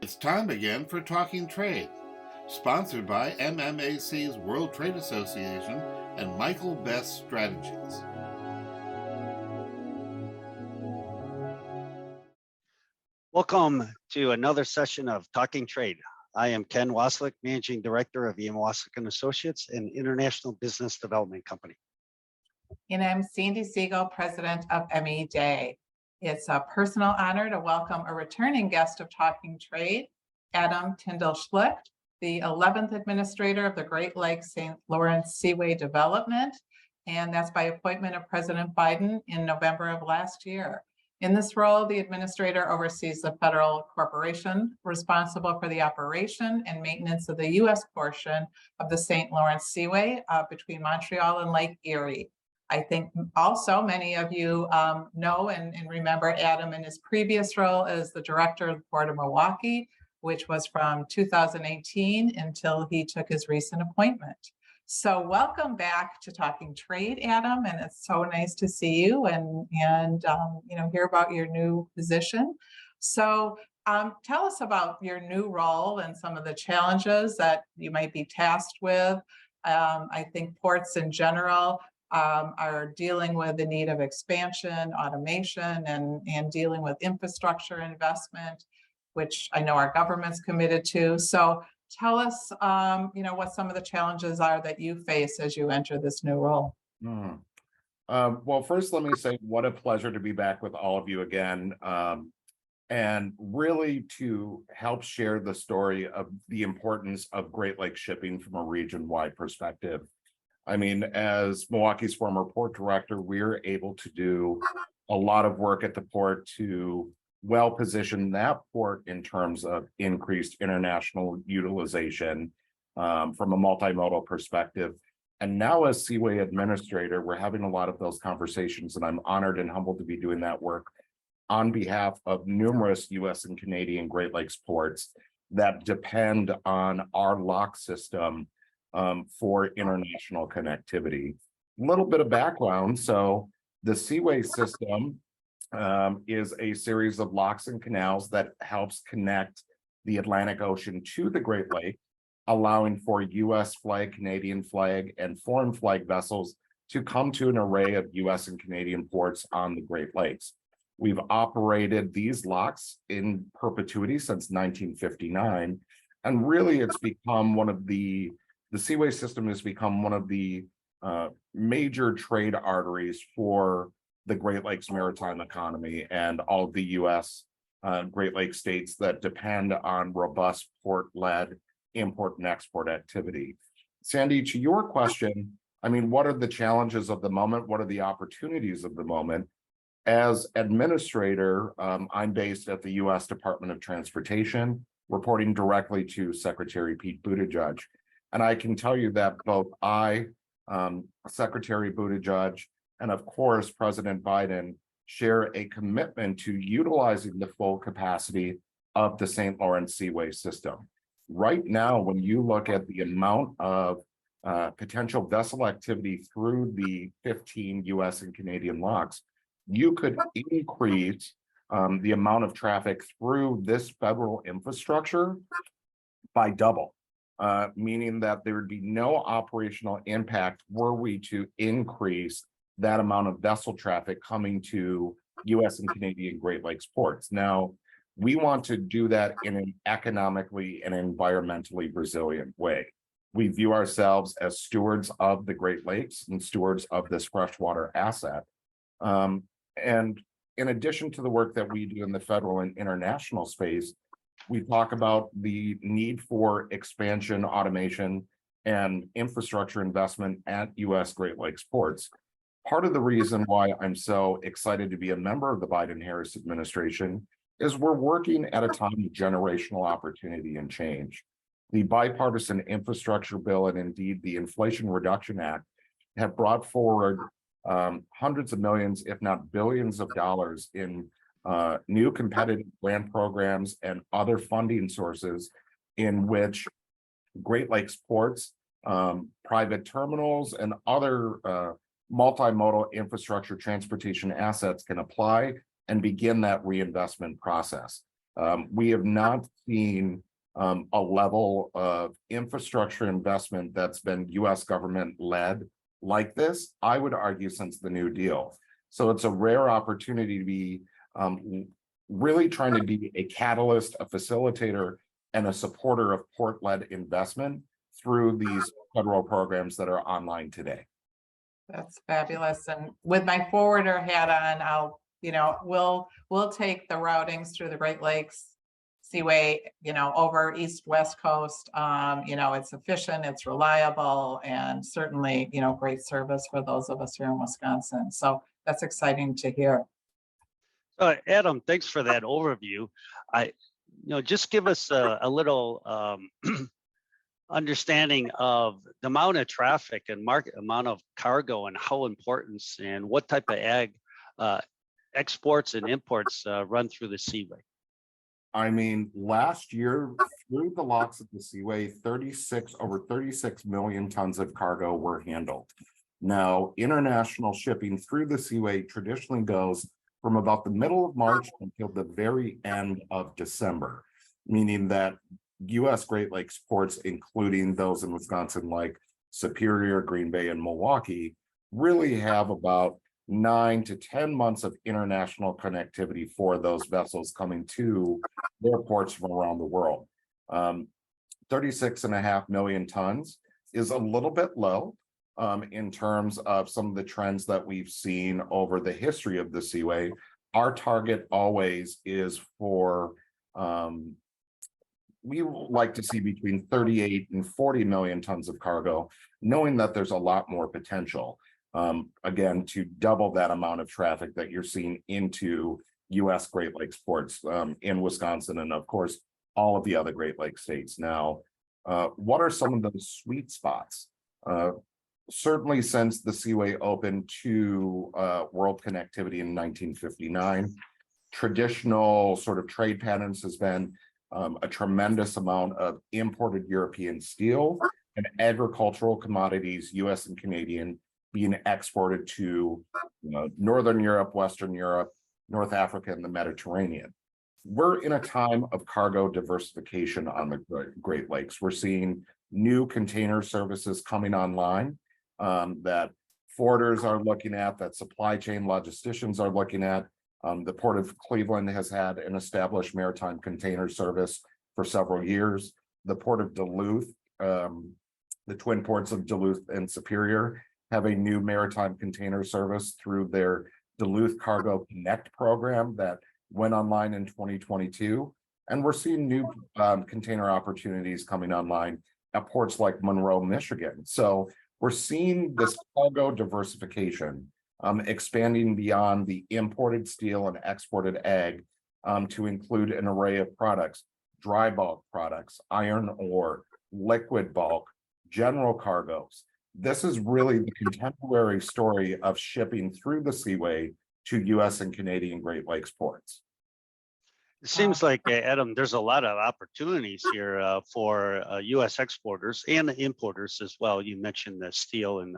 It's time again for Talking Trade, sponsored by MMAC's World Trade Association and Michael Best Strategies. Welcome to another session of Talking Trade. I am Ken Wasylik, Managing Director of EM Wasylik & Associates, an international business development company. And I'm Sandi, Siegel, President of ME Day. It's a personal honor to welcome a returning guest of Talking Trade, Adam Tindall-Schlicht, the 11th Administrator of the Great Lakes St. Lawrence Seaway Development, and that's by appointment of President Biden in November of last year. In this role, the administrator oversees the federal corporation responsible for the operation and maintenance of the U.S. portion of the St. Lawrence Seaway between Montreal and Lake Erie. I think also many of you know and remember Adam in his previous role as the director of the Port of Milwaukee, which was from 2018 until he took his recent appointment. So welcome back to Talking Trade, Adam, and it's so nice to see you and hear about your new position. So tell us about your new role and some of the challenges that you might be tasked with. I think ports in general are dealing with the need of expansion, automation, and dealing with infrastructure investment, which I know our government's committed to. So tell us, what some of the challenges are that you face as you enter this new role. Well, first, let me say what a pleasure to be back with all of you again, and really to help share the story of the importance of Great Lakes shipping from a region-wide perspective. I mean, as Milwaukee's former port director, we're able to do a lot of work at the port to well position that port in terms of increased international utilization from a multimodal perspective. And now as Seaway administrator, we're having a lot of those conversations, and I'm honored and humbled to be doing that work on behalf of numerous US and Canadian Great Lakes ports that depend on our lock system for international connectivity. A little bit of background. So the Seaway system is a series of locks and canals that helps connect the Atlantic Ocean to the Great Lakes, allowing for US flag, Canadian flag, and foreign flag vessels to come to an array of US and Canadian ports on the Great Lakes. We've operated these locks in perpetuity since 1959, and really it's become one of the Seaway system has become one of the major trade arteries for the Great Lakes maritime economy and all of the U.S. Great Lakes states that depend on robust port-led import and export activity. Sandi, to your question, I mean, what are the challenges of the moment? What are the opportunities of the moment? As administrator, I'm based at the U.S. Department of Transportation, reporting directly to Secretary Pete Buttigieg. And I can tell you that both I, Secretary Buttigieg, and of course, President Biden share a commitment to utilizing the full capacity of the St. Lawrence Seaway system. Right now, when you look at the amount of potential vessel activity through the 15 US and Canadian locks, you could increase the amount of traffic through this federal infrastructure by double. Meaning that there would be no operational impact were we to increase that amount of vessel traffic coming to US and Canadian Great Lakes ports. Now, we want to do that in an economically and environmentally resilient way. We view ourselves as stewards of the Great Lakes and stewards of this freshwater asset. And in addition to the work that we do in the federal and international space, we talk about the need for expansion, automation, and infrastructure investment at US Great Lakes ports. Part of the reason why I'm so excited to be a member of the Biden-Harris administration is we're working at a time of generational opportunity and change. The bipartisan infrastructure bill and indeed the Inflation Reduction Act have brought forward hundreds of millions, if not billions of dollars in new competitive grant programs and other funding sources in which Great Lakes ports, private terminals, and other multimodal infrastructure transportation assets can apply and begin that reinvestment process. We have not seen a level of infrastructure investment that's been US government led like this, I would argue, since the New Deal. So it's a rare opportunity to be really trying to be a catalyst, a facilitator, and a supporter of port-led investment through these federal programs that are online today. That's fabulous. And with my forwarder hat on, I'll, we'll take the routings through the Great Lakes Seaway, over East West Coast. It's efficient, it's reliable, and certainly, great service for those of us here in Wisconsin. So that's exciting to hear. Adam, thanks for that overview. Just give us a little understanding of the amount of traffic and market amount of cargo and how important and what type of ag exports and imports run through the Seaway. I mean, last year through the locks of the Seaway, over 36 million tons of cargo were handled. Now, international shipping through the Seaway traditionally goes from about the middle of March until the very end of December, meaning that US Great Lakes ports, including those in Wisconsin like Superior, Green Bay, and Milwaukee, really have about 9 to 10 months of international connectivity for those vessels coming to their ports from around the world. 36.5 million tons is a little bit low in terms of some of the trends that we've seen over the history of the Seaway. Our target always is for, we like to see between 38 and 40 million tons of cargo, knowing that there's a lot more potential. Again, to double that amount of traffic that you're seeing into US Great Lakes ports in Wisconsin, and of course, all of the other Great Lakes states. Now, what are some of those sweet spots? Certainly since the Seaway opened to world connectivity in 1959, traditional sort of trade patterns has been a tremendous amount of imported European steel and agricultural commodities, US and Canadian, being exported to Northern Europe, Western Europe, North Africa, and the Mediterranean. We're in a time of cargo diversification on the Great Lakes. We're seeing new container services coming online that forwarders are looking at, that supply chain logisticians are looking at. The Port of Cleveland has had an established maritime container service for several years. The Port of Duluth, the twin ports of Duluth and Superior, have a new maritime container service through their Duluth Cargo Connect program that went online in 2022. And we're seeing new container opportunities coming online at ports like Monroe, Michigan. So we're seeing this cargo diversification expanding beyond the imported steel and exported ag to include an array of products, dry bulk products, iron ore, liquid bulk, general cargoes. This is really the contemporary story of shipping through the Seaway to US and Canadian Great Lakes ports. It seems like, Adam, there's a lot of opportunities here for U.S. exporters and importers as well. You mentioned the steel and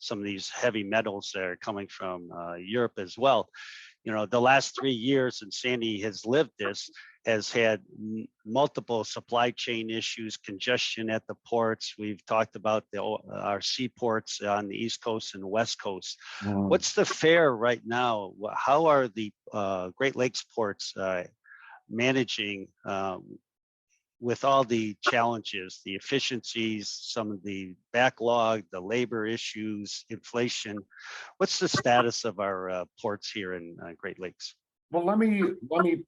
some of these heavy metals that are coming from Europe as well. The last 3 years, and Sandy has lived this, has had multiple supply chain issues, congestion at the ports. We've talked about our seaports on the East Coast and West Coast. What's the fare right now? How are the Great Lakes ports managing with all the challenges, the efficiencies, some of the backlog, the labor issues, inflation? What's the status of our ports here in Great Lakes? Well, let me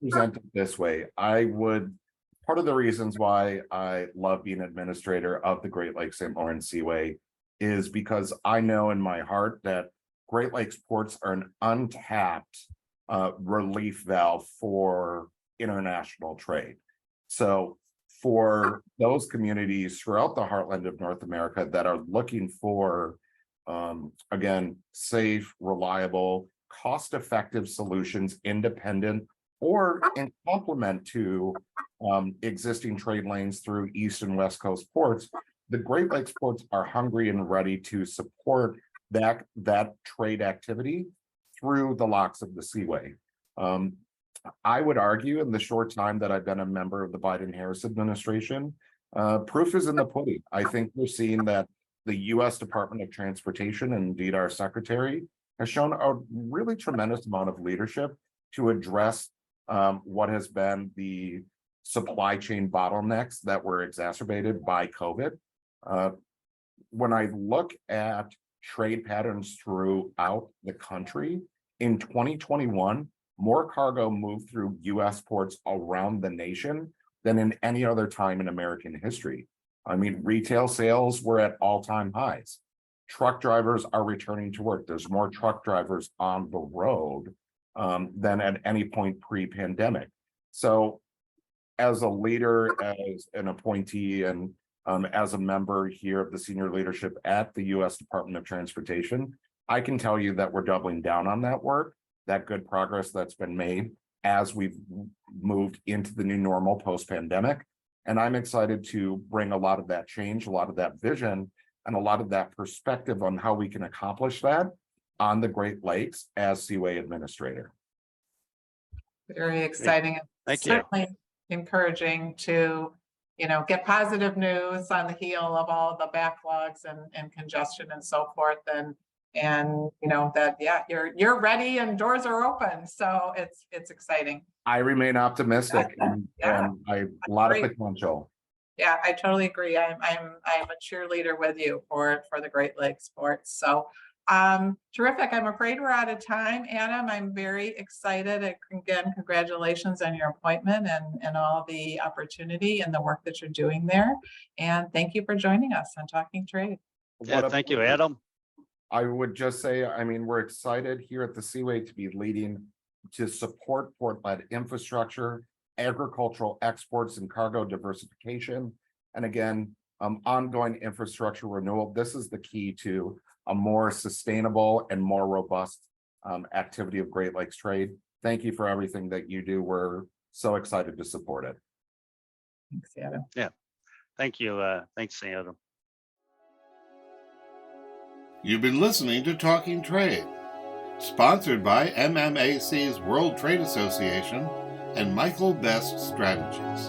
present it this way. Part of the reasons why I love being administrator of the Great Lakes St. Lawrence Seaway is because I know in my heart that Great Lakes ports are an untapped relief valve for international trade. So for those communities throughout the heartland of North America that are looking for, again, safe, reliable, cost-effective solutions, independent or in complement to existing trade lanes through East and West Coast ports, the Great Lakes ports are hungry and ready to support that trade activity through the locks of the Seaway. I would argue in the short time that I've been a member of the Biden-Harris administration, proof is in the pudding. I think we're seeing that the U.S. Department of Transportation, and indeed our secretary, has shown a really tremendous amount of leadership to address what has been the supply chain bottlenecks that were exacerbated by COVID. When I look at trade patterns throughout the country, in 2021, more cargo moved through US ports around the nation than in any other time in American history. I mean, retail sales were at all-time highs. Truck drivers are returning to work. There's more truck drivers on the road than at any point pre-pandemic. So as a leader, as an appointee, and as a member here of the senior leadership at the US Department of Transportation, I can tell you that we're doubling down on that work, that good progress that's been made as we've moved into the new normal post-pandemic. And I'm excited to bring a lot of that change, a lot of that vision, and a lot of that perspective on how we can accomplish that on the Great Lakes as Seaway administrator. Very exciting. Thank you. Certainly encouraging to, get positive news on the heel of all the backlogs and congestion and so forth. And that, yeah, you're ready and doors are open. So it's exciting. I remain optimistic and a lot of potential. Yeah, I totally agree. I'm a cheerleader with you for the Great Lakes sports. So terrific. I'm afraid we're out of time, Adam. I'm very excited. Again, congratulations on your appointment and all the opportunity and the work that you're doing there. And thank you for joining us on Talking Trade. Yeah, thank you, Adam. I would just say, I mean, we're excited here at the Seaway to be leading to support port-led infrastructure, agricultural exports and cargo diversification, and again, ongoing infrastructure renewal. This is the key to a more sustainable and more robust activity of Great Lakes trade. Thank you for everything that you do. We're so excited to support it. Thanks, Adam. Yeah, thank you. Thanks, Adam. You've been listening to Talking Trade, sponsored by MMAC's World Trade Association and Michael Best Strategies.